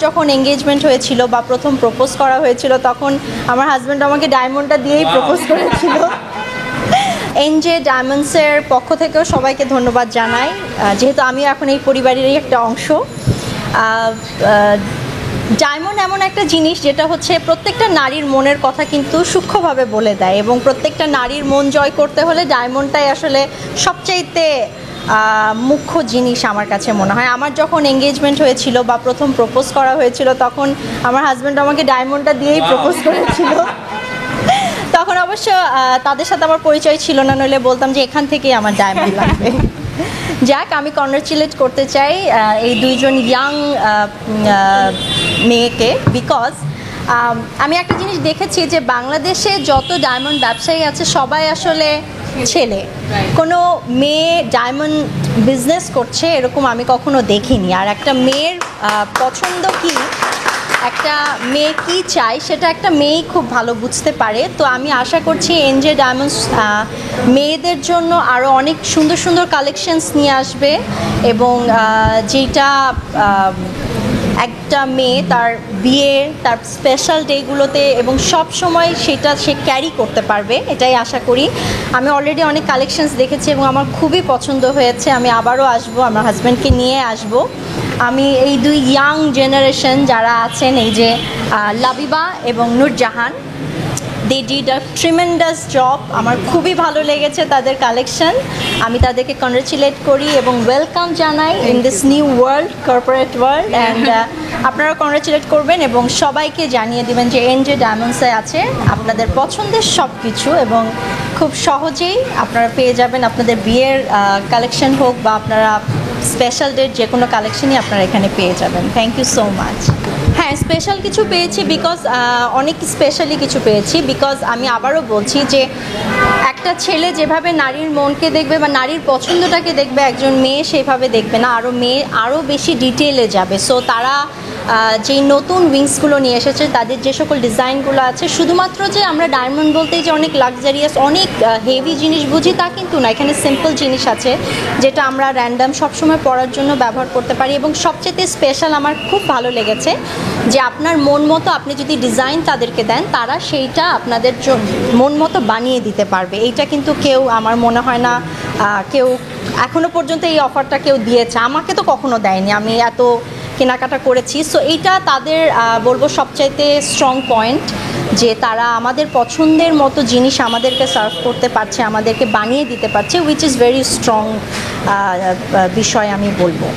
যখন এঙ্গেজমেন্ট হয়েছিল বা প্রথম প্রপোজ করা হয়েছিল তখন আমার হাজব্যান্ড আমাকে ডায়মন্ডটা দিয়েই প্রপোজ করেছিল। এনজে ডায়মন্ডসের পক্ষ থেকেও সবাইকে ধন্যবাদ জানাই, যেহেতু আমি এখন এই পরিবারেরই একটা অংশ। ডায়মন্ড এমন একটা জিনিস যেটা হচ্ছে প্রত্যেকটা নারীর মনের কথা কিন্তু সূক্ষ্মভাবে বলে দেয়, এবং প্রত্যেকটা নারীর মন জয় করতে হলে ডায়মন্ডটাই আসলে সবচাইতে মুখ্য জিনিস আমার কাছে মনে হয়। আমার যখন এঙ্গেজমেন্ট হয়েছিল বা প্রথম প্রপোজ করা হয়েছিল তখন আমার হাজব্যান্ড আমাকে ডায়মন্ডটা দিয়েই প্রপোজ করেছিল। তখন অবশ্য তাদের সাথে আমার পরিচয় ছিল না, নইলে বলতাম যে এখান থেকেই আমার ডায়মন্ড লাগবে। যাক, আমি কংগ্রাচুলেট করতে চাই এই দুইজন ইয়াং মেয়েকে, বিকজ আমি একটা জিনিস দেখেছি যে বাংলাদেশে যত ডায়মন্ড ব্যবসায়ী আছে সবাই আসলে ছেলে। কোনো মেয়ে ডায়মন্ড বিজনেস করছে এরকম আমি কখনো দেখিনি। আর একটা মেয়ের পছন্দ কি, একটা মেয়ে কী চায় সেটা একটা মেয়েই খুব ভালো বুঝতে পারে। তো আমি আশা করছি এনজে ডায়মন্ডস মেয়েদের জন্য আরও অনেক সুন্দর সুন্দর কালেকশনস নিয়ে আসবে, এবং যেটা একটা মেয়ে তার বিয়ে, তার স্পেশাল ডেগুলোতে এবং সব সময় সেটা সে ক্যারি করতে পারবে, এটাই আশা করি। আমি অলরেডি অনেক কালেকশনস দেখেছি এবং আমার খুবই পছন্দ হয়েছে। আমি আবারও আসবো, আমার হাজব্যান্ডকে নিয়ে আসব। আমি এই দুই ইয়াং জেনারেশন যারা আছেন, এই যে লাবিবা এবং Nurjahan, they did a tremendous job. আমার খুবই ভালো লেগেছে তাদের কালেকশন। আমি তাদেরকে কংগ্রেচুলেট করি এবং ওয়েলকাম জানাই in this new world, corporate world. And আপনারা কংগ্রেচুলেট করবেন এবং সবাইকে জানিয়ে দেবেন যে এনজে ডায়মন্ডসে আছে আপনাদের পছন্দের সব কিছু, এবং খুব সহজেই আপনারা পেয়ে যাবেন আপনাদের বিয়ের কালেকশন হোক বা আপনারা স্পেশাল ডেট যে কোনো কালেকশনই আপনারা এখানে পেয়ে যাবেন। Thank you so much. হ্যাঁ, স্পেশাল কিছু পেয়েছি, বিকজ অনেক স্পেশালি কিছু পেয়েছি, বিকজ আমি আবারও বলছি যে একটা ছেলে যেভাবে নারীর মনকে দেখবে বা নারীর পছন্দটাকে দেখবে, একজন মেয়ে সেভাবে দেখবে না, মেয়ে আরও বেশি ডিটেলে যাবে। সো তারা যেই নতুন উইংসগুলো নিয়ে এসেছে, তাদের যে সকল ডিজাইনগুলো আছে, শুধুমাত্র যে আমরা ডায়মন্ড বলতেই যে অনেক লাক্সারিয়াস অনেক হেভি জিনিস বুঝি তা কিন্তু না। এখানে সিম্পল জিনিস আছে যেটা আমরা র্যান্ডাম সবসময় পরার জন্য ব্যবহার করতে পারি। এবং সবচেয়ে স্পেশাল আমার খুব ভালো লেগেছে যে আপনার মন মতো আপনি যদি ডিজাইন তাদেরকে দেন, তারা সেইটা আপনাদের মন মতো বানিয়ে দিতে পারবে। এইটা কিন্তু কেউ, আমার মনে হয় না কেউ এখনও পর্যন্ত এই অফারটা কেউ দিয়েছে, আমাকে তো কখনো দেয়নি, আমি এত কেনাকাটা করেছি। সো এইটা তাদের বলবো সবচাইতে স্ট্রং পয়েন্ট, যে তারা আমাদের পছন্দের মতো জিনিস আমাদেরকে সার্ভ করতে পারছে, আমাদেরকে বানিয়ে দিতে পারছে, উইচ ইজ ভেরি স্ট্রং বিষয় আমি বলবো।